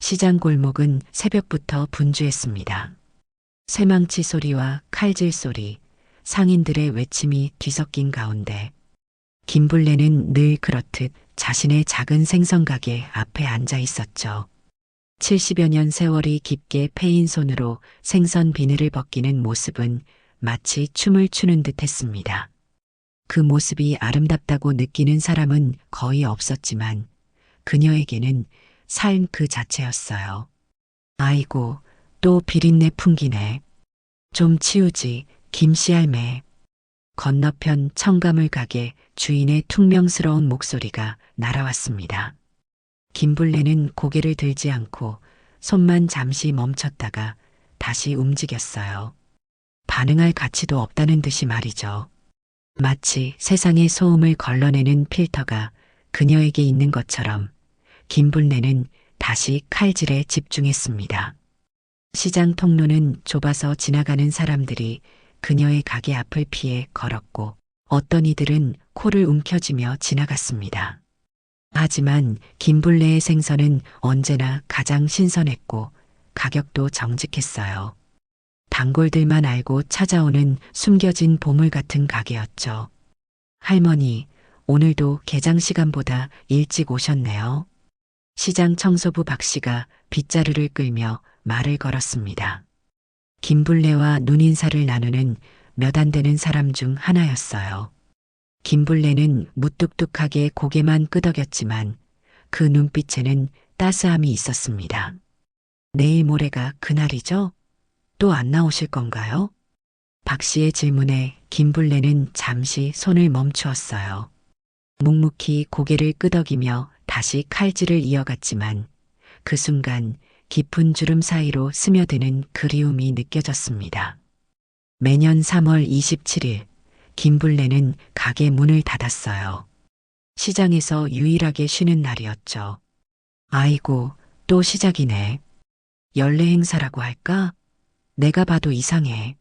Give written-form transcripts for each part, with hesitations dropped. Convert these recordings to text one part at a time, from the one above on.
시장 골목은 새벽부터 분주했습니다. 쇠망치 소리와 칼질 소리, 상인들의 외침이 뒤섞인 가운데 김불래는 늘 그렇듯 자신의 작은 생선 가게 앞에 앉아 있었죠. 70여 년 세월이 깊게 패인 손으로 생선 비늘을 벗기는 모습은 마치 춤을 추는 듯 했습니다. 그 모습이 아름답다고 느끼는 사람은 거의 없었지만 그녀에게는 삶 그 자체였어요. 아이고, 또 비린내 풍기네. 좀 치우지, 김씨할매. 건너편 청가물 가게 주인의 퉁명스러운 목소리가 날아왔습니다. 김불래는 고개를 들지 않고 손만 잠시 멈췄다가 다시 움직였어요. 반응할 가치도 없다는 듯이 말이죠. 마치 세상의 소음을 걸러내는 필터가 그녀에게 있는 것처럼 김불래는 다시 칼질에 집중했습니다. 시장 통로는 좁아서 지나가는 사람들이 그녀의 가게 앞을 피해 걸었고 어떤 이들은 코를 움켜쥐며 지나갔습니다. 하지만 김불래의 생선은 언제나 가장 신선했고 가격도 정직했어요. 단골들만 알고 찾아오는 숨겨진 보물 같은 가게였죠. 할머니, 오늘도 개장 시간보다 일찍 오셨네요. 시장 청소부 박 씨가 빗자루를 끌며 말을 걸었습니다. 김불래와 눈인사를 나누는 몇 안 되는 사람 중 하나였어요. 김불래는 무뚝뚝하게 고개만 끄덕였지만 그 눈빛에는 따스함이 있었습니다. 내일 모레가 그날이죠? 또 안 나오실 건가요? 박 씨의 질문에 김불래는 잠시 손을 멈추었어요. 묵묵히 고개를 끄덕이며 다시 칼질을 이어갔지만 그 순간 깊은 주름 사이로 스며드는 그리움이 느껴졌습니다. 매년 3월 27일 김불래는 가게 문을 닫았어요. 시장에서 유일하게 쉬는 날이었죠. 아이고, 또 시작이네. 연례 행사라고 할까? 내가 봐도 이상해.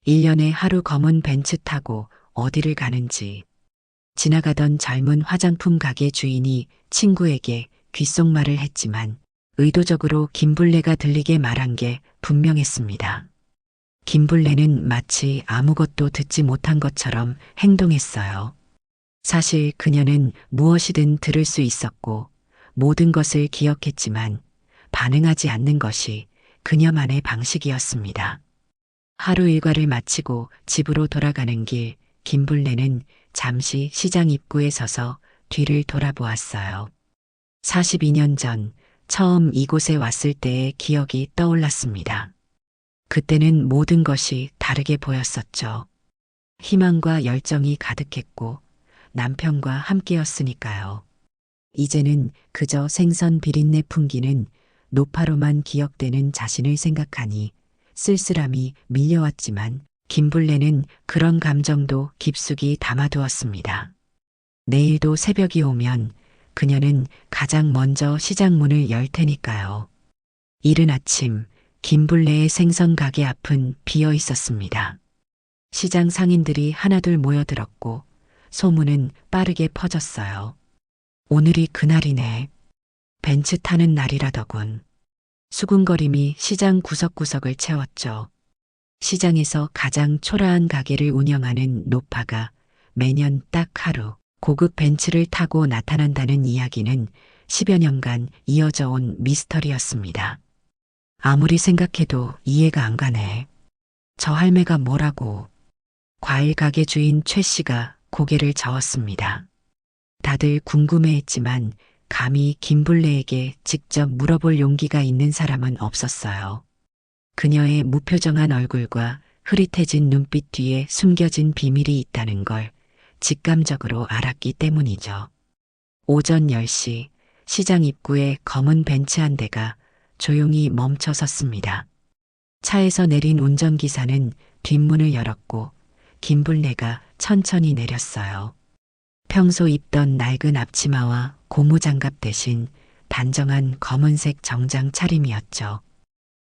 1년에 하루 검은 벤츠 타고 어디를 가는지. 지나가던 젊은 화장품 가게 주인이 친구에게 귓속말을 했지만 의도적으로 김불래가 들리게 말한 게 분명했습니다. 김불래는 마치 아무것도 듣지 못한 것처럼 행동했어요. 사실 그녀는 무엇이든 들을 수 있었고 모든 것을 기억했지만 반응하지 않는 것이 그녀만의 방식이었습니다. 하루 일과를 마치고 집으로 돌아가는 길, 김불래는 잠시 시장 입구에 서서 뒤를 돌아보았어요. 42년 전 처음 이곳에 왔을 때의 기억이 떠올랐습니다. 그때는 모든 것이 다르게 보였었죠. 희망과 열정이 가득했고 남편과 함께였으니까요. 이제는 그저 생선 비린내 풍기는 노파로만 기억되는 자신을 생각하니 쓸쓸함이 밀려왔지만 김불래는 그런 감정도 깊숙이 담아두었습니다. 내일도 새벽이 오면 그녀는 가장 먼저 시장 문을 열 테니까요. 이른 아침 김불래의 생선 가게 앞은 비어 있었습니다. 시장 상인들이 하나둘 모여들었고 소문은 빠르게 퍼졌어요. 오늘이 그날이네. 벤츠 타는 날이라더군. 수군거림이 시장 구석구석을 채웠죠. 시장에서 가장 초라한 가게를 운영하는 노파가 매년 딱 하루 고급 벤츠를 타고 나타난다는 이야기는 10여 년간 이어져 온 미스터리였습니다. 아무리 생각해도 이해가 안 가네. 저 할매가 뭐라고. 과일 가게 주인 최 씨가 고개를 저었습니다. 다들 궁금해했지만 감히 김불래에게 직접 물어볼 용기가 있는 사람은 없었어요. 그녀의 무표정한 얼굴과 흐릿해진 눈빛 뒤에 숨겨진 비밀이 있다는 걸 직감적으로 알았기 때문이죠. 오전 10시 시장 입구에 검은 벤츠 한 대가 조용히 멈춰 섰습니다. 차에서 내린 운전기사는 뒷문을 열었고 김불래가 천천히 내렸어요. 평소 입던 낡은 앞치마와 고무장갑 대신 단정한 검은색 정장 차림이었죠.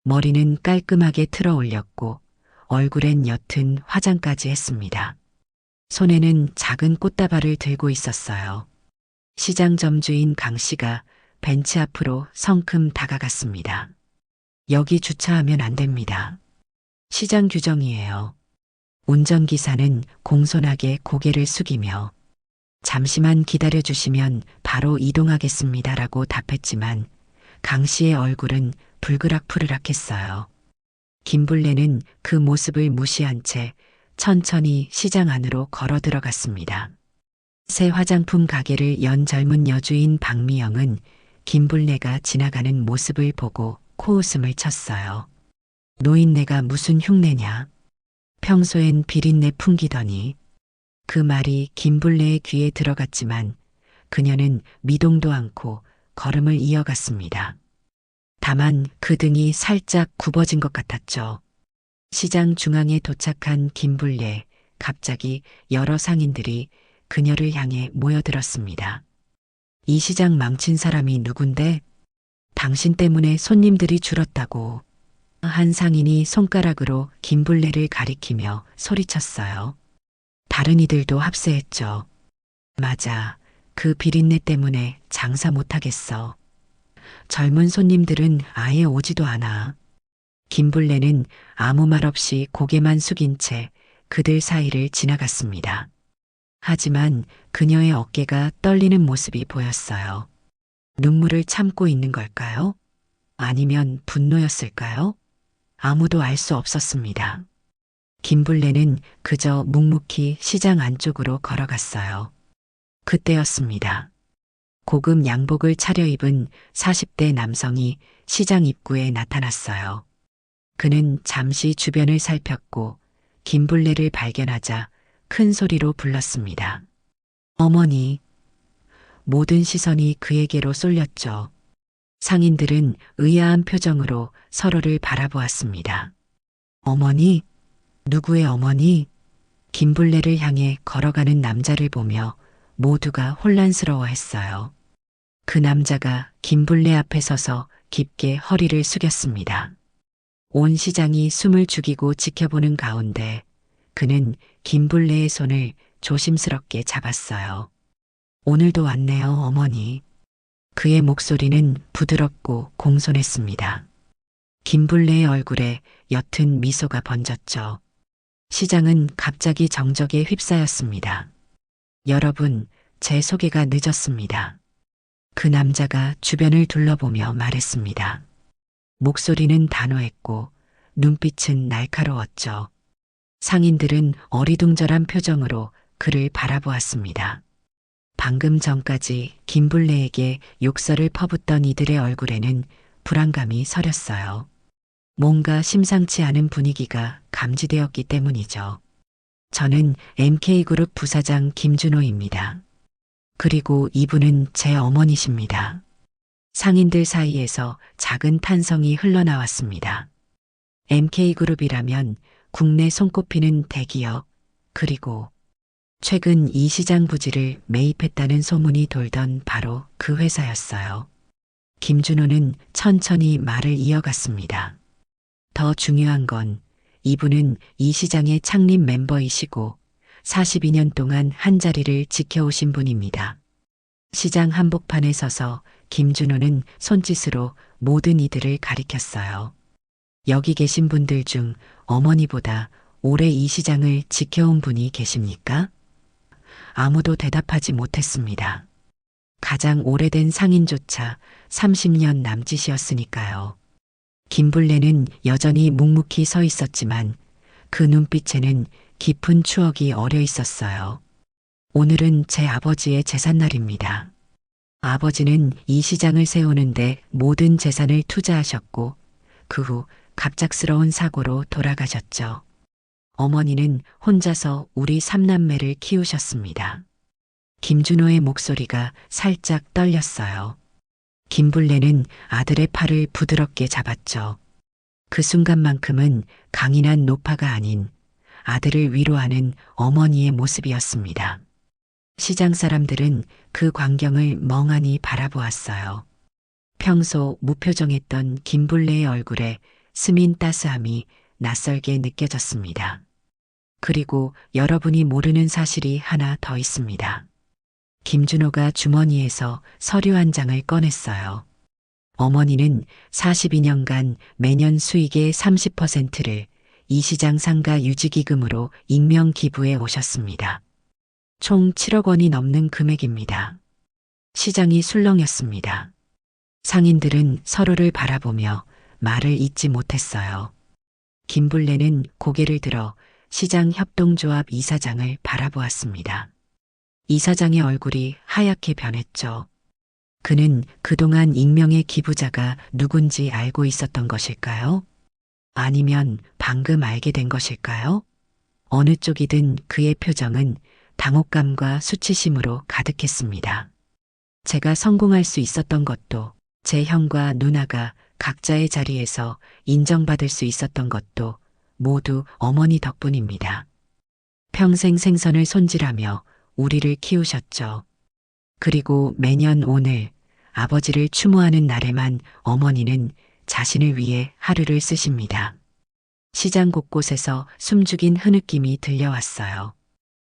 머리는 깔끔하게 틀어 올렸고 얼굴엔 옅은 화장까지 했습니다. 손에는 작은 꽃다발을 들고 있었어요. 시장 점주인 강 씨가 벤치 앞으로 성큼 다가갔습니다. 여기 주차하면 안 됩니다. 시장 규정이에요. 운전기사는 공손하게 고개를 숙이며 잠시만 기다려 주시면 바로 이동하겠습니다라고 답했지만 강 씨의 얼굴은 불그락푸르락했어요. 김블레는 그 모습을 무시한 채 천천히 시장 안으로 걸어 들어갔습니다. 새 화장품 가게를 연 젊은 여주인 박미영은 김블레가 지나가는 모습을 보고 코웃음을 쳤어요. 노인네가 무슨 흉내냐. 평소엔 비린내 풍기더니. 그 말이 김블레의 귀에 들어갔지만 그녀는 미동도 않고 걸음을 이어갔습니다. 다만 그 등이 살짝 굽어진 것 같았죠. 시장 중앙에 도착한 김블레, 갑자기 여러 상인들이 그녀를 향해 모여들었습니다. 이 시장 망친 사람이 누군데? 당신 때문에 손님들이 줄었다고. 한 상인이 손가락으로 김블레를 가리키며 소리쳤어요. 다른 이들도 합세했죠. 맞아. 그 비린내 때문에 장사 못하겠어. 젊은 손님들은 아예 오지도 않아. 김블레는 아무 말 없이 고개만 숙인 채 그들 사이를 지나갔습니다. 하지만 그녀의 어깨가 떨리는 모습이 보였어요. 눈물을 참고 있는 걸까요? 아니면 분노였을까요? 아무도 알 수 없었습니다. 김블레는 그저 묵묵히 시장 안쪽으로 걸어갔어요. 그때였습니다. 고급 양복을 차려입은 40대 남성이 시장 입구에 나타났어요. 그는 잠시 주변을 살폈고 김블레를 발견하자 큰 소리로 불렀습니다. 어머니. 모든 시선이 그에게로 쏠렸죠. 상인들은 의아한 표정으로 서로를 바라보았습니다. 어머니? 누구의 어머니? 김블레를 향해 걸어가는 남자를 보며 모두가 혼란스러워했어요. 그 남자가 김블레 앞에 서서 깊게 허리를 숙였습니다. 온 시장이 숨을 죽이고 지켜보는 가운데 그는 김블레의 손을 조심스럽게 잡았어요. 오늘도 왔네요, 어머니. 그의 목소리는 부드럽고 공손했습니다. 김블레의 얼굴에 옅은 미소가 번졌죠. 시장은 갑자기 정적에 휩싸였습니다. 여러분, 제 소개가 늦었습니다. 그 남자가 주변을 둘러보며 말했습니다. 목소리는 단호했고 눈빛은 날카로웠죠. 상인들은 어리둥절한 표정으로 그를 바라보았습니다. 방금 전까지 김블레에게 욕설을 퍼붓던 이들의 얼굴에는 불안감이 서렸어요. 뭔가 심상치 않은 분위기가 감지되었기 때문이죠. 저는 MK그룹 부사장 김준호입니다. 그리고 이분은 제 어머니십니다. 상인들 사이에서 작은 탄성이 흘러나왔습니다. MK그룹이라면 국내 손꼽히는 대기업, 그리고 최근 이 시장 부지를 매입했다는 소문이 돌던 바로 그 회사였어요. 김준호는 천천히 말을 이어갔습니다. 더 중요한 건 이분은 이 시장의 창립 멤버이시고 42년 동안 한 자리를 지켜오신 분입니다. 시장 한복판에 서서 김준호는 손짓으로 모든 이들을 가리켰어요. 여기 계신 분들 중 어머니보다 오래 이 시장을 지켜온 분이 계십니까? 아무도 대답하지 못했습니다. 가장 오래된 상인조차 30년 남짓이었으니까요. 김블레는 여전히 묵묵히 서 있었지만 그 눈빛에는 깊은 추억이 어려 있었어요. 오늘은 제 아버지의 제삿날입니다. 아버지는 이 시장을 세우는데 모든 재산을 투자하셨고 그 후 갑작스러운 사고로 돌아가셨죠. 어머니는 혼자서 우리 삼남매를 키우셨습니다. 김준호의 목소리가 살짝 떨렸어요. 김블레는 아들의 팔을 부드럽게 잡았죠. 그 순간만큼은 강인한 노파가 아닌 아들을 위로하는 어머니의 모습이었습니다. 시장 사람들은 그 광경을 멍하니 바라보았어요. 평소 무표정했던 김블레의 얼굴에 스민 따스함이 낯설게 느껴졌습니다. 그리고 여러분이 모르는 사실이 하나 더 있습니다. 김준호가 주머니에서 서류 한 장을 꺼냈어요. 어머니는 42년간 매년 수익의 30%를 이 시장 상가 유지기금으로 익명 기부해 오셨습니다. 총 7억 원이 넘는 금액입니다. 시장이 술렁였습니다. 상인들은 서로를 바라보며 말을 잇지 못했어요. 김불레는 고개를 들어 시장 협동조합 이사장을 바라보았습니다. 이사장의 얼굴이 하얗게 변했죠. 그는 그동안 익명의 기부자가 누군지 알고 있었던 것일까요? 아니면 방금 알게 된 것일까요? 어느 쪽이든 그의 표정은 당혹감과 수치심으로 가득했습니다. 제가 성공할 수 있었던 것도, 제 형과 누나가 각자의 자리에서 인정받을 수 있었던 것도 모두 어머니 덕분입니다. 평생 생선을 손질하며 우리를 키우셨죠. 그리고 매년 오늘 아버지를 추모하는 날에만 어머니는 자신을 위해 하루를 쓰십니다. 시장 곳곳에서 숨죽인 흐느낌이 들려왔어요.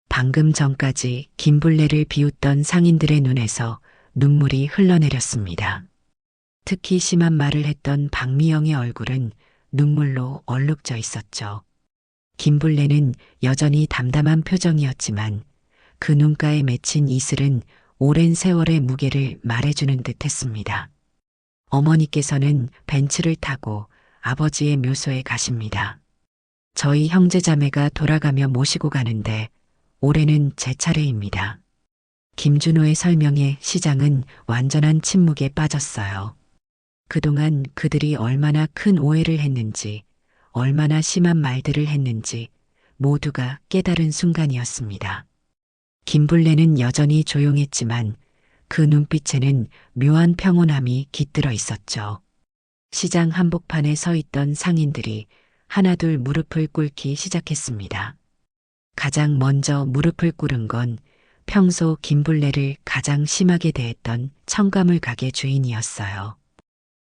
방금 전까지 김불레를 비웃던 상인들의 눈에서 눈물이 흘러내렸습니다. 특히 심한 말을 했던 박미영의 얼굴은 눈물로 얼룩져 있었죠. 김불레는 여전히 담담한 표정이었지만 그 눈가에 맺힌 이슬은 오랜 세월의 무게를 말해주는 듯 했습니다. 어머니께서는 벤츠를 타고 아버지의 묘소에 가십니다. 저희 형제자매가 돌아가며 모시고 가는데 올해는 제 차례입니다. 김준호의 설명에 시장은 완전한 침묵에 빠졌어요. 그동안 그들이 얼마나 큰 오해를 했는지, 얼마나 심한 말들을 했는지 모두가 깨달은 순간이었습니다. 김불레는 여전히 조용했지만 그 눈빛에는 묘한 평온함이 깃들어 있었죠. 시장 한복판에 서 있던 상인들이 하나둘 무릎을 꿇기 시작했습니다. 가장 먼저 무릎을 꿇은 건 평소 김불레를 가장 심하게 대했던 청가물 가게 주인이었어요.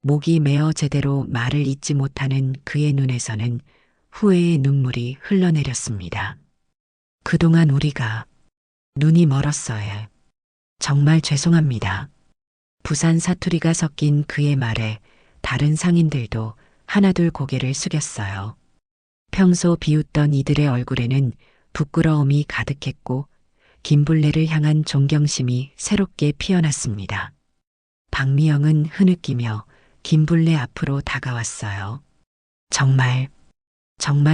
목이 메어 제대로 말을 잇지 못하는 그의 눈에서는 후회의 눈물이 흘러내렸습니다. 그동안 우리가 눈이 멀었어요. 정말 죄송합니다. 부산 사투리가 섞인 그의 말에 다른 상인들도 하나둘 고개를 숙였어요. 평소 비웃던 이들의 얼굴에는 부끄러움이 가득했고 김불레를 향한 존경심이 새롭게 피어났습니다. 박미영은 흐느끼며 김불레 앞으로 다가왔어요. 정말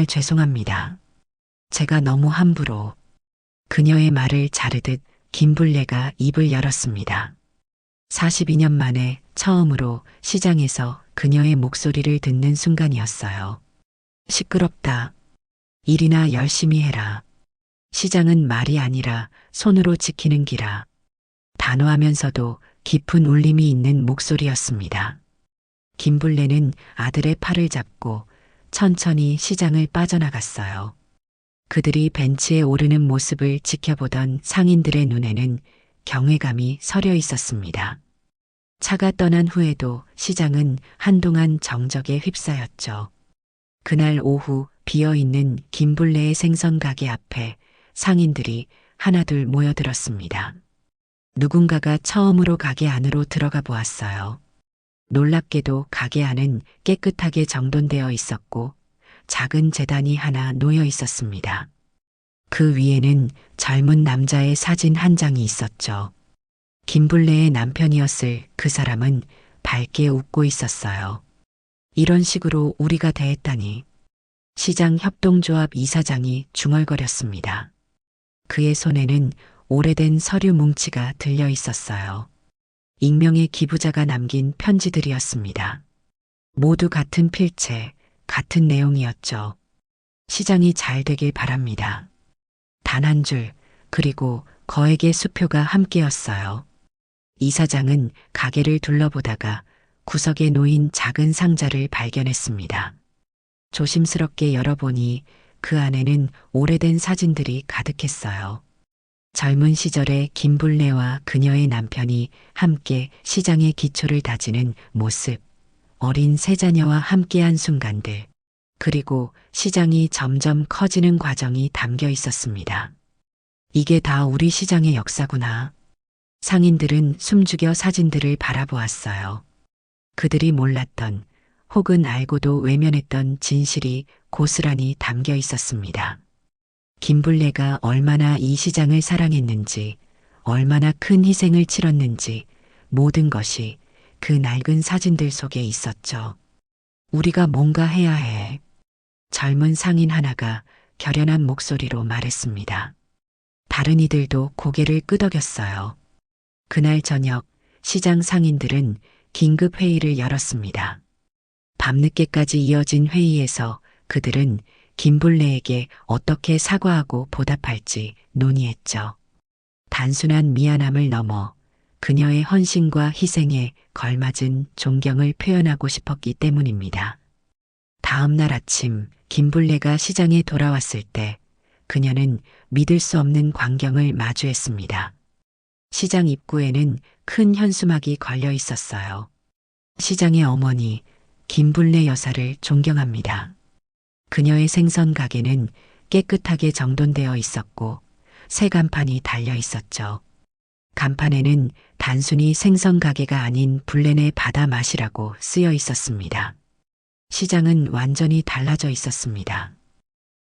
죄송합니다. 제가 너무 함부로. 그녀의 말을 자르듯 김불레가 입을 열었습니다. 42년 만에 처음으로 시장에서 그녀의 목소리를 듣는 순간이었어요. 시끄럽다. 일이나 열심히 해라. 시장은 말이 아니라 손으로 지키는 기라. 단호하면서도 깊은 울림이 있는 목소리였습니다. 김불레는 아들의 팔을 잡고 천천히 시장을 빠져나갔어요. 그들이 벤치에 오르는 모습을 지켜보던 상인들의 눈에는 경외감이 서려 있었습니다. 차가 떠난 후에도 시장은 한동안 정적에 휩싸였죠. 그날 오후 비어있는 김불레의 생선 가게 앞에 상인들이 하나둘 모여들었습니다. 누군가가 처음으로 가게 안으로 들어가 보았어요. 놀랍게도 가게 안은 깨끗하게 정돈되어 있었고 작은 제단이 하나 놓여 있었습니다. 그 위에는 젊은 남자의 사진 한 장이 있었죠. 김불레의 남편이었을 그 사람은 밝게 웃고 있었어요. 이런 식으로 우리가 대했다니. 시장 협동조합 이사장이 중얼거렸습니다. 그의 손에는 오래된 서류 뭉치가 들려 있었어요. 익명의 기부자가 남긴 편지들이었습니다. 모두 같은 필체, 같은 내용이었죠. 시장이 잘 되길 바랍니다. 단 한 줄, 그리고 거액의 수표가 함께였어요. 이사장은 가게를 둘러보다가 구석에 놓인 작은 상자를 발견했습니다. 조심스럽게 열어보니 그 안에는 오래된 사진들이 가득했어요. 젊은 시절의 김불레와 그녀의 남편이 함께 시장의 기초를 다지는 모습, 어린 세 자녀와 함께한 순간들, 그리고 시장이 점점 커지는 과정이 담겨 있었습니다. 이게 다 우리 시장의 역사구나. 상인들은 숨죽여 사진들을 바라보았어요. 그들이 몰랐던 혹은 알고도 외면했던 진실이 고스란히 담겨 있었습니다. 김블레가 얼마나 이 시장을 사랑했는지, 얼마나 큰 희생을 치렀는지 모든 것이 그 낡은 사진들 속에 있었죠. 우리가 뭔가 해야 해. 젊은 상인 하나가 결연한 목소리로 말했습니다. 다른 이들도 고개를 끄덕였어요. 그날 저녁 시장 상인들은 긴급 회의를 열었습니다. 밤늦게까지 이어진 회의에서 그들은 김블레에게 어떻게 사과하고 보답할지 논의했죠. 단순한 미안함을 넘어 그녀의 헌신과 희생에 걸맞은 존경을 표현하고 싶었기 때문입니다. 다음 날 아침 김블레가 시장에 돌아왔을 때 그녀는 믿을 수 없는 광경을 마주했습니다. 시장 입구에는 큰 현수막이 걸려 있었어요. 시장의 어머니 김블레 여사를 존경합니다. 그녀의 생선 가게는 깨끗하게 정돈되어 있었고 새 간판이 달려 있었죠. 간판에는 단순히 생선 가게가 아닌 불렌의 바다 맛이라고 쓰여 있었습니다. 시장은 완전히 달라져 있었습니다.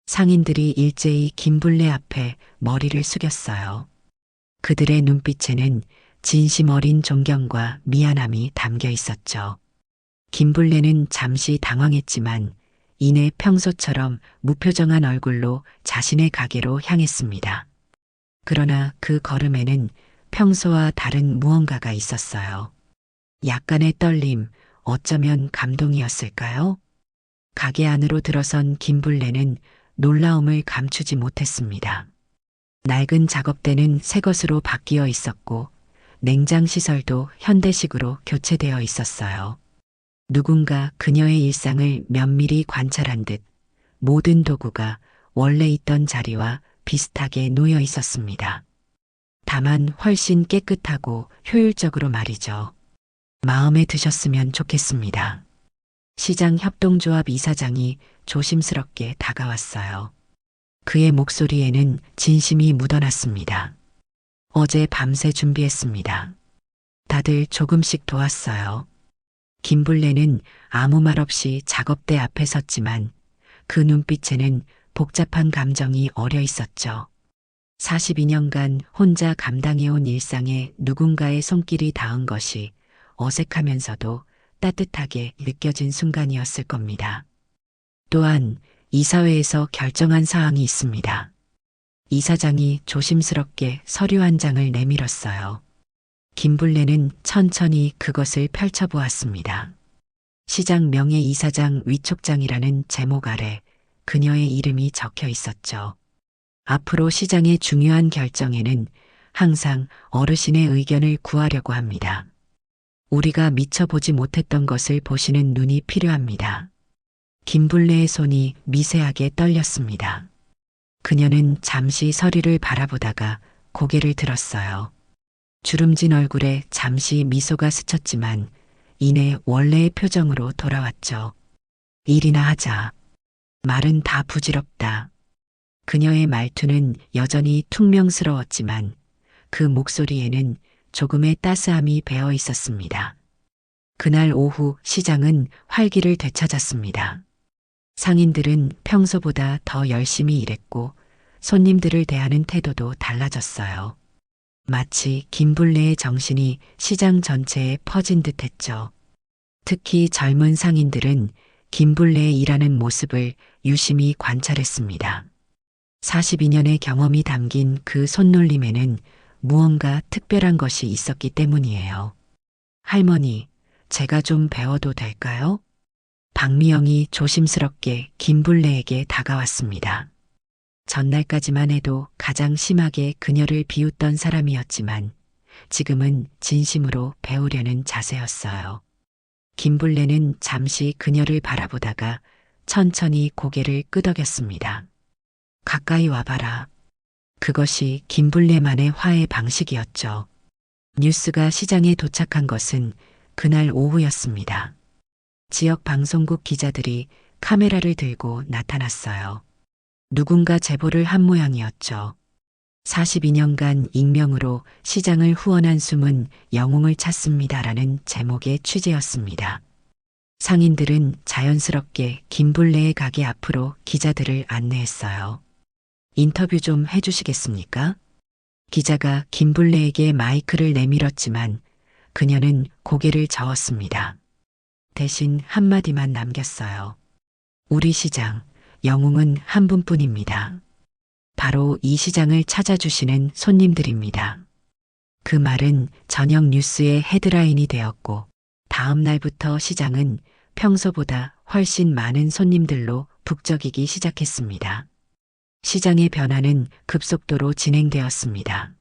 상인들이 일제히 김블레 앞에 머리를 숙였어요. 그들의 눈빛에는 진심 어린 존경과 미안함이 담겨 있었죠. 김블레는 잠시 당황했지만 이내 평소처럼 무표정한 얼굴로 자신의 가게로 향했습니다. 그러나 그 걸음에는 평소와 다른 무언가가 있었어요. 약간의 떨림, 어쩌면 감동이었을까요? 가게 안으로 들어선 김블레는 놀라움을 감추지 못했습니다. 낡은 작업대는 새 것으로 바뀌어 있었고 냉장 시설도 현대식으로 교체되어 있었어요. 누군가 그녀의 일상을 면밀히 관찰한 듯 모든 도구가 원래 있던 자리와 비슷하게 놓여 있었습니다. 다만 훨씬 깨끗하고 효율적으로 말이죠. 마음에 드셨으면 좋겠습니다. 시장 협동조합 이사장이 조심스럽게 다가왔어요. 그의 목소리에는 진심이 묻어났습니다. 어제 밤새 준비했습니다. 다들 조금씩 도왔어요. 김블레는 아무 말 없이 작업대 앞에 섰지만 그 눈빛에는 복잡한 감정이 어려 있었죠. 42년간 혼자 감당해온 일상에 누군가의 손길이 닿은 것이 어색하면서도 따뜻하게 느껴진 순간이었을 겁니다. 또한 이사회에서 결정한 사항이 있습니다. 이사장이 조심스럽게 서류 한 장을 내밀었어요. 김블레는 천천히 그것을 펼쳐보았습니다. 시장 명예 이사장 위촉장이라는 제목 아래 그녀의 이름이 적혀 있었죠. 앞으로 시장의 중요한 결정에는 항상 어르신의 의견을 구하려고 합니다. 우리가 미처 보지 못했던 것을 보시는 눈이 필요합니다. 김블레의 손이 미세하게 떨렸습니다. 그녀는 잠시 서류를 바라보다가 고개를 들었어요. 주름진 얼굴에 잠시 미소가 스쳤지만 이내 원래의 표정으로 돌아왔죠. 일이나 하자. 말은 다 부질없다. 그녀의 말투는 여전히 퉁명스러웠지만 그 목소리에는 조금의 따스함이 배어 있었습니다. 그날 오후 시장은 활기를 되찾았습니다. 상인들은 평소보다 더 열심히 일했고 손님들을 대하는 태도도 달라졌어요. 마치 김블레의 정신이 시장 전체에 퍼진 듯했죠. 특히 젊은 상인들은 김블레의 일하는 모습을 유심히 관찰했습니다. 42년의 경험이 담긴 그 손놀림에는 무언가 특별한 것이 있었기 때문이에요. 할머니, 제가 좀 배워도 될까요? 박미영이 조심스럽게 김블레에게 다가왔습니다. 전날까지만 해도 가장 심하게 그녀를 비웃던 사람이었지만 지금은 진심으로 배우려는 자세였어요. 김블레는 잠시 그녀를 바라보다가 천천히 고개를 끄덕였습니다. 가까이 와봐라. 그것이 김블레만의 화해 방식이었죠. 뉴스가 시장에 도착한 것은 그날 오후였습니다. 지역 방송국 기자들이 카메라를 들고 나타났어요. 누군가 제보를 한 모양이었죠. 42년간 익명으로 시장을 후원한 숨은 영웅을 찾습니다라는 제목의 취재였습니다. 상인들은 자연스럽게 김불레의 가게 앞으로 기자들을 안내했어요. 인터뷰 좀 해주시겠습니까? 기자가 김불레에게 마이크를 내밀었지만 그녀는 고개를 저었습니다. 대신 한마디만 남겼어요. 우리 시장, 영웅은 한 분뿐입니다. 바로 이 시장을 찾아주시는 손님들입니다. 그 말은 저녁 뉴스의 헤드라인이 되었고 다음 날부터 시장은 평소보다 훨씬 많은 손님들로 북적이기 시작했습니다. 시장의 변화는 급속도로 진행되었습니다.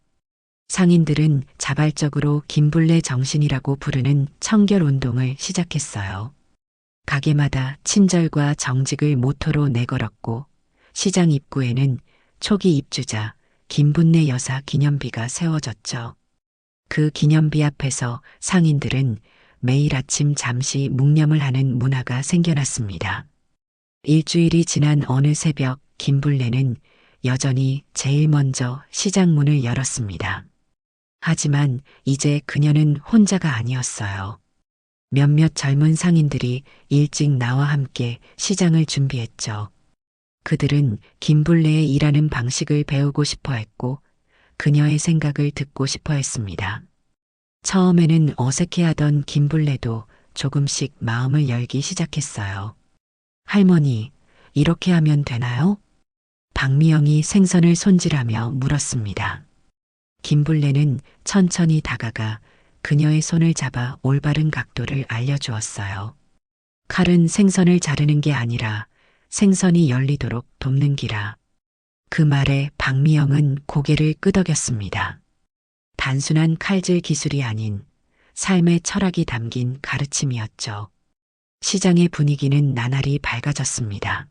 상인들은 자발적으로 김불레 정신이라고 부르는 청결운동을 시작했어요. 가게마다 친절과 정직을 모토로 내걸었고 시장 입구에는 초기 입주자 김분내 여사 기념비가 세워졌죠. 그 기념비 앞에서 상인들은 매일 아침 잠시 묵념을 하는 문화가 생겨났습니다. 일주일이 지난 어느 새벽 김불레는 여전히 제일 먼저 시장 문을 열었습니다. 하지만 이제 그녀는 혼자가 아니었어요. 몇몇 젊은 상인들이 일찍 나와 함께 시장을 준비했죠. 그들은 김불레의 일하는 방식을 배우고 싶어 했고 그녀의 생각을 듣고 싶어 했습니다. 처음에는 어색해하던 김불레도 조금씩 마음을 열기 시작했어요. 할머니, 이렇게 하면 되나요? 박미영이 생선을 손질하며 물었습니다. 김불레는 천천히 다가가 그녀의 손을 잡아 올바른 각도를 알려주었어요. 칼은 생선을 자르는 게 아니라 생선이 열리도록 돕는 기라. 그 말에 박미영은 고개를 끄덕였습니다. 단순한 칼질 기술이 아닌 삶의 철학이 담긴 가르침이었죠. 시장의 분위기는 나날이 밝아졌습니다.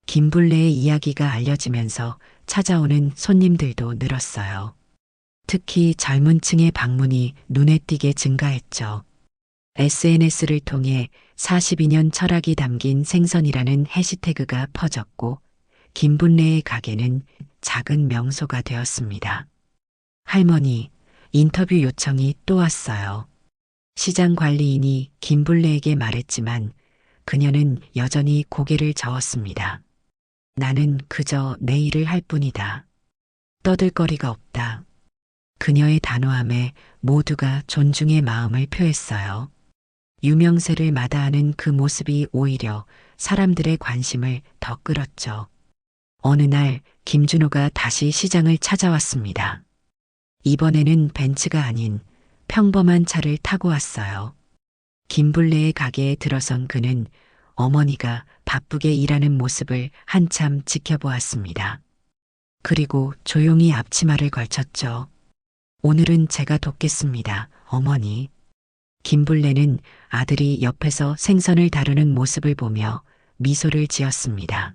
김불레의 이야기가 알려지면서 찾아오는 손님들도 늘었어요. 특히 젊은 층의 방문이 눈에 띄게 증가했죠. SNS를 통해 42년 철학이 담긴 생선이라는 해시태그가 퍼졌고 김분레의 가게는 작은 명소가 되었습니다. 할머니, 인터뷰 요청이 또 왔어요. 시장 관리인이 김불레에게 말했지만 그녀는 여전히 고개를 저었습니다. 나는 그저 내 일을 할 뿐이다. 떠들거리가 없다. 그녀의 단호함에 모두가 존중의 마음을 표했어요. 유명세를 마다하는 그 모습이 오히려 사람들의 관심을 더 끌었죠. 어느 날 김준호가 다시 시장을 찾아왔습니다. 이번에는 벤츠가 아닌 평범한 차를 타고 왔어요. 김불레의 가게에 들어선 그는 어머니가 바쁘게 일하는 모습을 한참 지켜보았습니다. 그리고 조용히 앞치마를 걸쳤죠. 오늘은 제가 돕겠습니다, 어머니. 김불레는 아들이 옆에서 생선을 다루는 모습을 보며 미소를 지었습니다.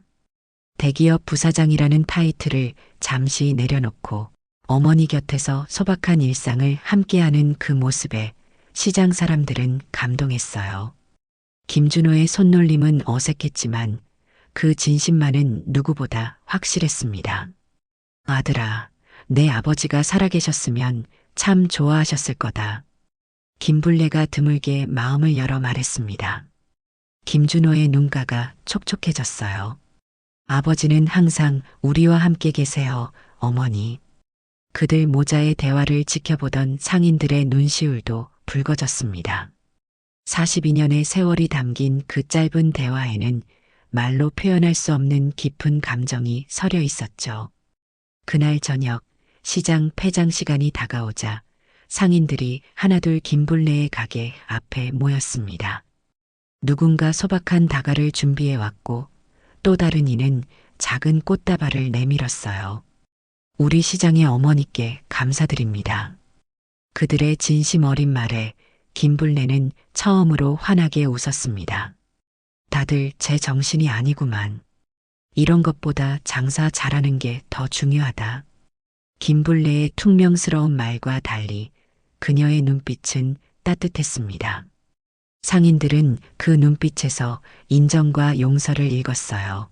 대기업 부사장이라는 타이틀을 잠시 내려놓고 어머니 곁에서 소박한 일상을 함께하는 그 모습에 시장 사람들은 감동했어요. 김준호의 손놀림은 어색했지만 그 진심만은 누구보다 확실했습니다. 아들아, 내 아버지가 살아계셨으면 참 좋아하셨을 거다. 김불레가 드물게 마음을 열어 말했습니다. 김준호의 눈가가 촉촉해졌어요. 아버지는 항상 우리와 함께 계세요, 어머니. 그들 모자의 대화를 지켜보던 상인들의 눈시울도 붉어졌습니다. 42년의 세월이 담긴 그 짧은 대화에는 말로 표현할 수 없는 깊은 감정이 서려 있었죠. 그날 저녁 시장 폐장 시간이 다가오자 상인들이 하나둘 김불레의 가게 앞에 모였습니다. 누군가 소박한 다가를 준비해 왔고 또 다른 이는 작은 꽃다발을 내밀었어요. 우리 시장의 어머니께 감사드립니다. 그들의 진심 어린 말에 김불레는 처음으로 환하게 웃었습니다. 다들 제 정신이 아니구만. 이런 것보다 장사 잘하는 게 더 중요하다. 김불레의 퉁명스러운 말과 달리 그녀의 눈빛은 따뜻했습니다. 상인들은 그 눈빛에서 인정과 용서를 읽었어요.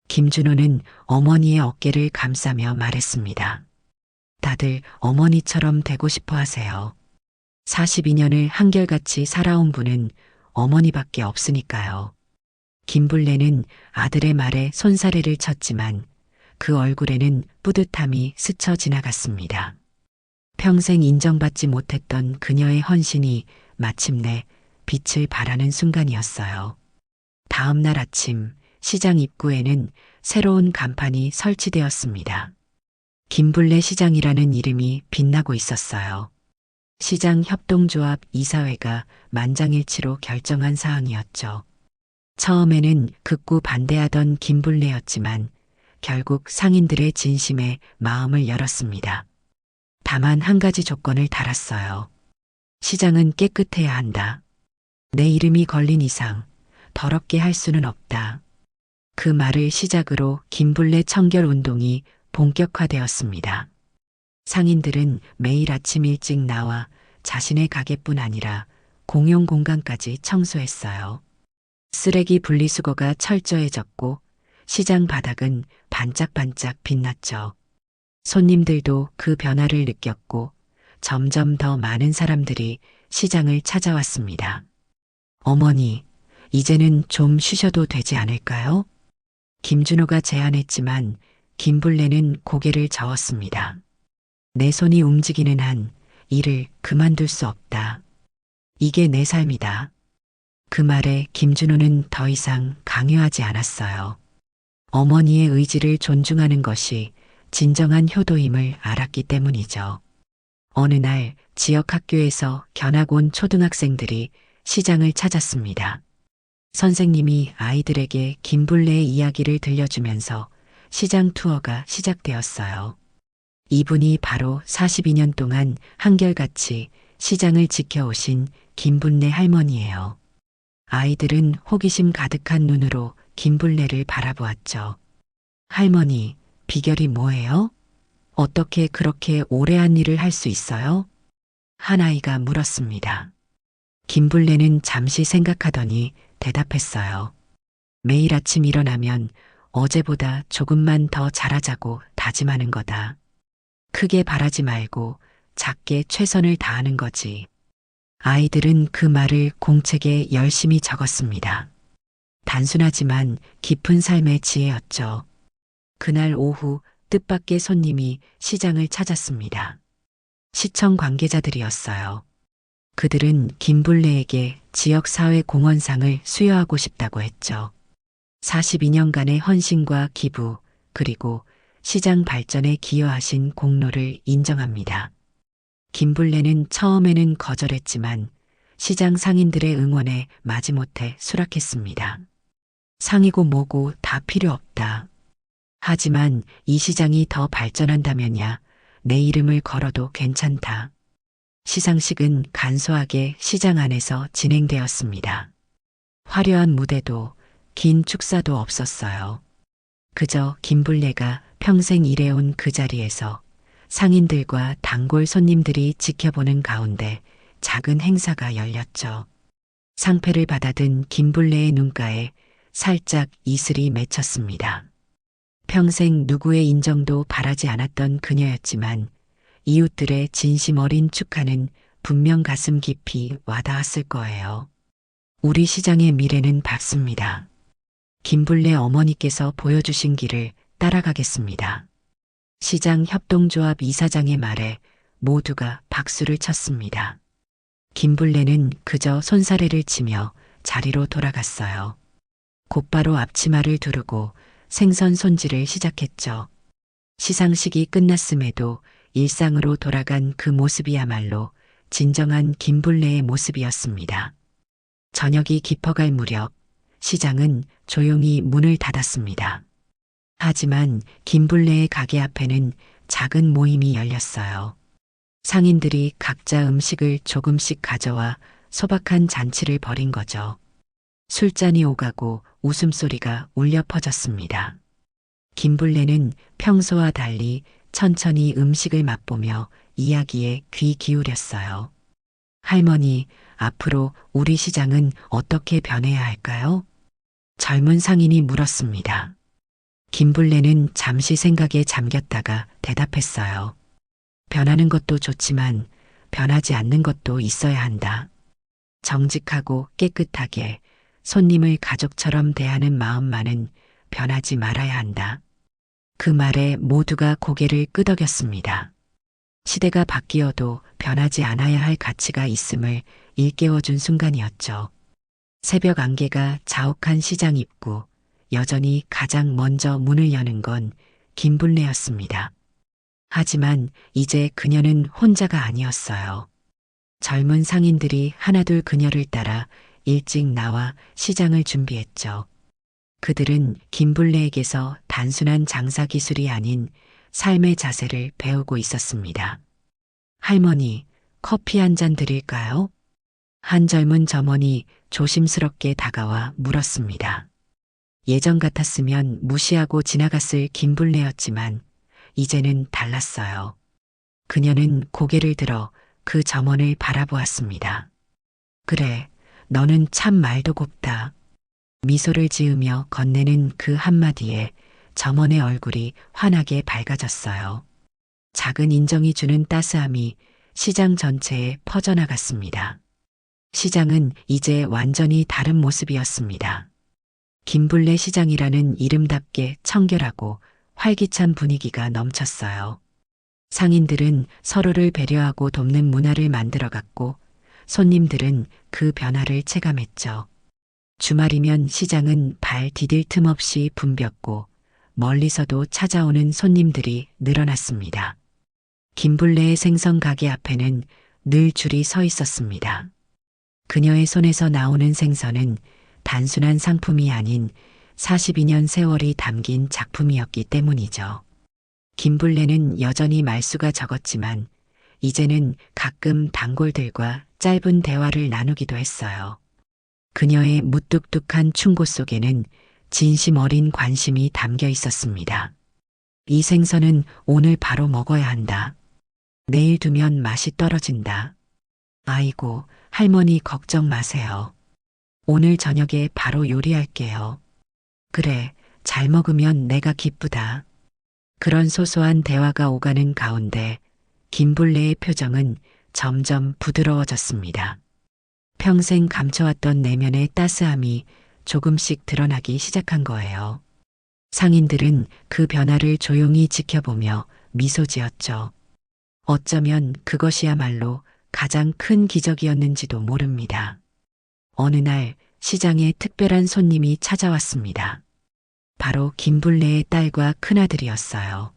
김준호는 어머니의 어깨를 감싸며 말했습니다. 다들 어머니처럼 되고 싶어 하세요. 42년을 한결같이 살아온 분은 어머니밖에 없으니까요. 김불레는 아들의 말에 손사래를 쳤지만 그 얼굴에는 뿌듯함이 스쳐 지나갔습니다. 평생 인정받지 못했던 그녀의 헌신이 마침내 빛을 발하는 순간이었어요. 다음 날 아침 시장 입구에는 새로운 간판이 설치되었습니다. 김불레 시장이라는 이름이 빛나고 있었어요. 시장 협동조합 이사회가 만장일치로 결정한 사항이었죠. 처음에는 극구 반대하던 김불레였지만 결국 상인들의 진심에 마음을 열었습니다. 다만 한 가지 조건을 달았어요. 시장은 깨끗해야 한다. 내 이름이 걸린 이상 더럽게 할 수는 없다. 그 말을 시작으로 김불레 청결 운동이 본격화되었습니다. 상인들은 매일 아침 일찍 나와 자신의 가게뿐 아니라 공용 공간까지 청소했어요. 쓰레기 분리수거가 철저해졌고 시장 바닥은 반짝반짝 빛났죠. 손님들도 그 변화를 느꼈고 점점 더 많은 사람들이 시장을 찾아왔습니다. 어머니, 이제는 좀 쉬셔도 되지 않을까요? 김준호가 제안했지만 김불레는 고개를 저었습니다. 내 손이 움직이는 한 일을 그만둘 수 없다. 이게 내 삶이다. 그 말에 김준호는 더 이상 강요하지 않았어요. 어머니의 의지를 존중하는 것이 진정한 효도임을 알았기 때문이죠. 어느 날 지역 학교에서 견학 온 초등학생들이 시장을 찾았습니다. 선생님이 아이들에게 김불레의 이야기를 들려주면서 시장 투어가 시작되었어요. 이분이 바로 42년 동안 한결같이 시장을 지켜오신 김불레 할머니예요. 아이들은 호기심 가득한 눈으로 김불레를 바라보았죠. 할머니, 비결이 뭐예요? 어떻게 그렇게 오래 한 일을 할 수 있어요? 한 아이가 물었습니다. 김불레는 잠시 생각하더니 대답했어요. 매일 아침 일어나면 어제보다 조금만 더 잘하자고 다짐하는 거다. 크게 바라지 말고 작게 최선을 다하는 거지. 아이들은 그 말을 공책에 열심히 적었습니다. 단순하지만 깊은 삶의 지혜였죠. 그날 오후 뜻밖의 손님이 시장을 찾았습니다. 시청 관계자들이었어요. 그들은 김불레에게 지역사회 공헌상을 수여하고 싶다고 했죠. 42년간의 헌신과 기부, 그리고 시장 발전에 기여하신 공로를 인정합니다. 김불레는 처음에는 거절했지만 시장 상인들의 응원에 마지못해 수락했습니다. 상이고 뭐고 다 필요 없다. 하지만 이 시장이 더 발전한다면야 내 이름을 걸어도 괜찮다. 시상식은 간소하게 시장 안에서 진행되었습니다. 화려한 무대도 긴 축사도 없었어요. 그저 김불레가 평생 일해온 그 자리에서 상인들과 단골 손님들이 지켜보는 가운데 작은 행사가 열렸죠. 상패를 받아든 김불레의 눈가에 살짝 이슬이 맺혔습니다. 평생 누구의 인정도 바라지 않았던 그녀였지만 이웃들의 진심 어린 축하는 분명 가슴 깊이 와닿았을 거예요. 우리 시장의 미래는 밝습니다. 김불레 어머니께서 보여주신 길을 따라가겠습니다. 시장 협동조합 이사장의 말에 모두가 박수를 쳤습니다. 김불레는 그저 손사래를 치며 자리로 돌아갔어요. 곧바로 앞치마를 두르고 생선 손질을 시작했죠. 시상식이 끝났음에도 일상으로 돌아간 그 모습이야말로 진정한 김불레의 모습이었습니다. 저녁이 깊어갈 무렵 시장은 조용히 문을 닫았습니다. 하지만 김불레의 가게 앞에는 작은 모임이 열렸어요. 상인들이 각자 음식을 조금씩 가져와 소박한 잔치를 벌인 거죠. 술잔이 오가고 웃음소리가 울려 퍼졌습니다. 김불레는 평소와 달리 천천히 음식을 맛보며 이야기에 귀 기울였어요. 할머니, 앞으로 우리 시장은 어떻게 변해야 할까요? 젊은 상인이 물었습니다. 김불레는 잠시 생각에 잠겼다가 대답했어요. 변하는 것도 좋지만 변하지 않는 것도 있어야 한다. 정직하고 깨끗하게 손님을 가족처럼 대하는 마음만은 변하지 말아야 한다. 그 말에 모두가 고개를 끄덕였습니다. 시대가 바뀌어도 변하지 않아야 할 가치가 있음을 일깨워준 순간이었죠. 새벽 안개가 자욱한 시장 입구, 여전히 가장 먼저 문을 여는 건 김불래였습니다. 하지만 이제 그녀는 혼자가 아니었어요. 젊은 상인들이 하나둘 그녀를 따라 일찍 나와 시장을 준비했죠. 그들은 김불래에게서 단순한 장사 기술이 아닌 삶의 자세를 배우고 있었습니다. 할머니, 커피 한 잔 드릴까요? 한 젊은 점원이 조심스럽게 다가와 물었습니다. 예전 같았으면 무시하고 지나갔을 김불래였지만 이제는 달랐어요. 그녀는 고개를 들어 그 점원을 바라보았습니다. 그래, 너는 참 말도 곱다. 미소를 지으며 건네는 그 한마디에 점원의 얼굴이 환하게 밝아졌어요. 작은 인정이 주는 따스함이 시장 전체에 퍼져나갔습니다. 시장은 이제 완전히 다른 모습이었습니다. 김불래 시장이라는 이름답게 청결하고 활기찬 분위기가 넘쳤어요. 상인들은 서로를 배려하고 돕는 문화를 만들어갔고 손님들은 그 변화를 체감했죠. 주말이면 시장은 발 디딜 틈 없이 붐볐고 멀리서도 찾아오는 손님들이 늘어났습니다. 김불래의 생선 가게 앞에는 늘 줄이 서 있었습니다. 그녀의 손에서 나오는 생선은 단순한 상품이 아닌 42년 세월이 담긴 작품이었기 때문이죠. 김불래는 여전히 말수가 적었지만 이제는 가끔 단골들과 짧은 대화를 나누기도 했어요. 그녀의 무뚝뚝한 충고 속에는 진심 어린 관심이 담겨 있었습니다. 이 생선은 오늘 바로 먹어야 한다. 내일 두면 맛이 떨어진다. 아이고, 할머니 걱정 마세요. 오늘 저녁에 바로 요리할게요. 그래, 잘 먹으면 내가 기쁘다. 그런 소소한 대화가 오가는 가운데 김불래의 표정은 점점 부드러워졌습니다. 평생 감춰왔던 내면의 따스함이 조금씩 드러나기 시작한 거예요. 상인들은 그 변화를 조용히 지켜보며 미소 지었죠. 어쩌면 그것이야말로 가장 큰 기적이었는지도 모릅니다. 어느 날 시장에 특별한 손님이 찾아왔습니다. 바로 김불래의 딸과 큰아들이었어요.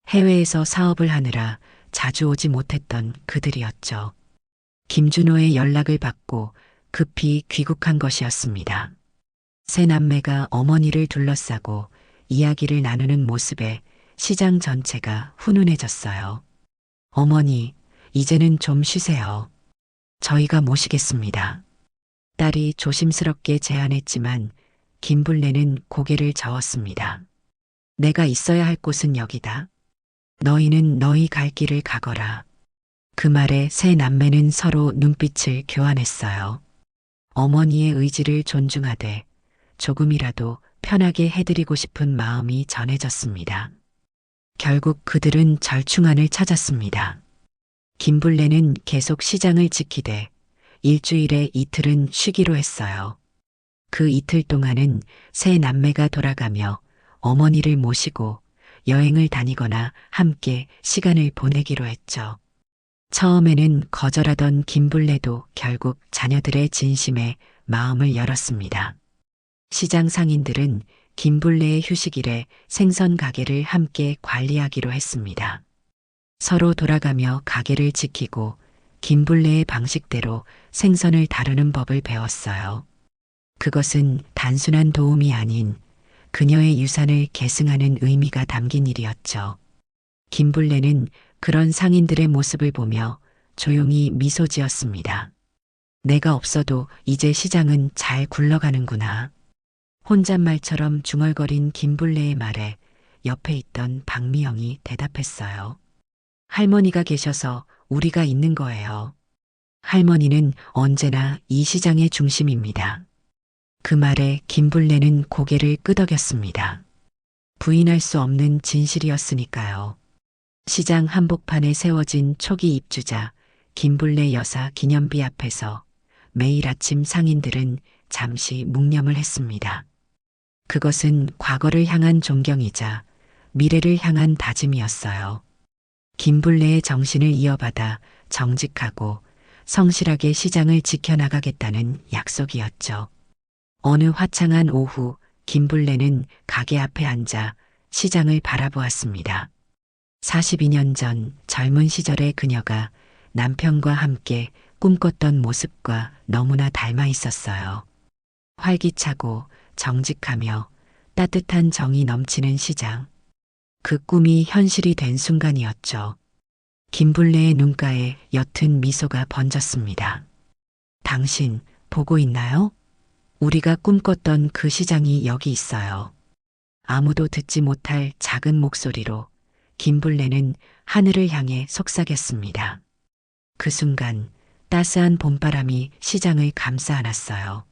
해외에서 사업을 하느라 자주 오지 못했던 그들이었죠. 김준호의 연락을 받고 급히 귀국한 것이었습니다. 세 남매가 어머니를 둘러싸고 이야기를 나누는 모습에 시장 전체가 훈훈해졌어요. 어머니, 이제는 좀 쉬세요. 저희가 모시겠습니다. 딸이 조심스럽게 제안했지만 김불래는 고개를 저었습니다. 내가 있어야 할 곳은 여기다. 너희는 너희 갈 길을 가거라. 그 말에 세 남매는 서로 눈빛을 교환했어요. 어머니의 의지를 존중하되 조금이라도 편하게 해드리고 싶은 마음이 전해졌습니다. 결국 그들은 절충안을 찾았습니다. 김불래는 계속 시장을 지키되 일주일에 이틀은 쉬기로 했어요. 그 이틀 동안은 세 남매가 돌아가며 어머니를 모시고 여행을 다니거나 함께 시간을 보내기로 했죠. 처음에는 거절하던 김불래도 결국 자녀들의 진심에 마음을 열었습니다. 시장 상인들은 김불래의 휴식일에 생선 가게를 함께 관리하기로 했습니다. 서로 돌아가며 가게를 지키고 김불래의 방식대로 생선을 다루는 법을 배웠어요. 그것은 단순한 도움이 아닌 그녀의 유산을 계승하는 의미가 담긴 일이었죠. 김불래는 그런 상인들의 모습을 보며 조용히 미소 지었습니다. 내가 없어도 이제 시장은 잘 굴러가는구나. 혼잣말처럼 중얼거린 김불래의 말에 옆에 있던 박미영이 대답했어요. 할머니가 계셔서 우리가 있는 거예요. 할머니는 언제나 이 시장의 중심입니다. 그 말에 김불래는 고개를 끄덕였습니다. 부인할 수 없는 진실이었으니까요. 시장 한복판에 세워진 초기 입주자 김불래 여사 기념비 앞에서 매일 아침 상인들은 잠시 묵념을 했습니다. 그것은 과거를 향한 존경이자 미래를 향한 다짐이었어요. 김불래의 정신을 이어받아 정직하고 성실하게 시장을 지켜나가겠다는 약속이었죠. 어느 화창한 오후 김불래는 가게 앞에 앉아 시장을 바라보았습니다. 42년 전 젊은 시절의 그녀가 남편과 함께 꿈꿨던 모습과 너무나 닮아 있었어요. 활기차고 정직하며 따뜻한 정이 넘치는 시장. 그 꿈이 현실이 된 순간이었죠. 김불래의 눈가에 옅은 미소가 번졌습니다. 당신 보고 있나요? 우리가 꿈꿨던 그 시장이 여기 있어요. 아무도 듣지 못할 작은 목소리로 김불래는 하늘을 향해 속삭였습니다. 그 순간 따스한 봄바람이 시장을 감싸 안았어요.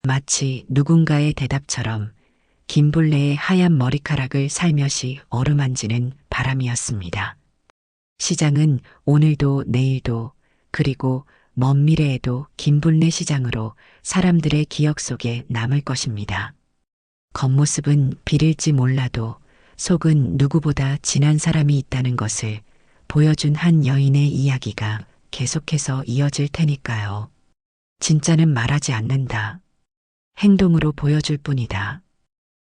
마치 누군가의 대답처럼 김불래의 하얀 머리카락을 살며시 어루만지는 바람이었습니다. 시장은 오늘도 내일도 그리고 먼 미래에도 김불래 시장으로 사람들의 기억 속에 남을 것입니다. 겉모습은 비릴지 몰라도 속은 누구보다 진한 사람이 있다는 것을 보여준 한 여인의 이야기가 계속해서 이어질 테니까요. 진짜는 말하지 않는다. 행동으로 보여줄 뿐이다.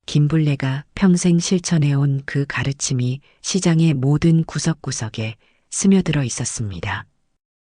김불래가 평생 실천해온 그 가르침이 시장의 모든 구석구석에 스며들어 있었습니다.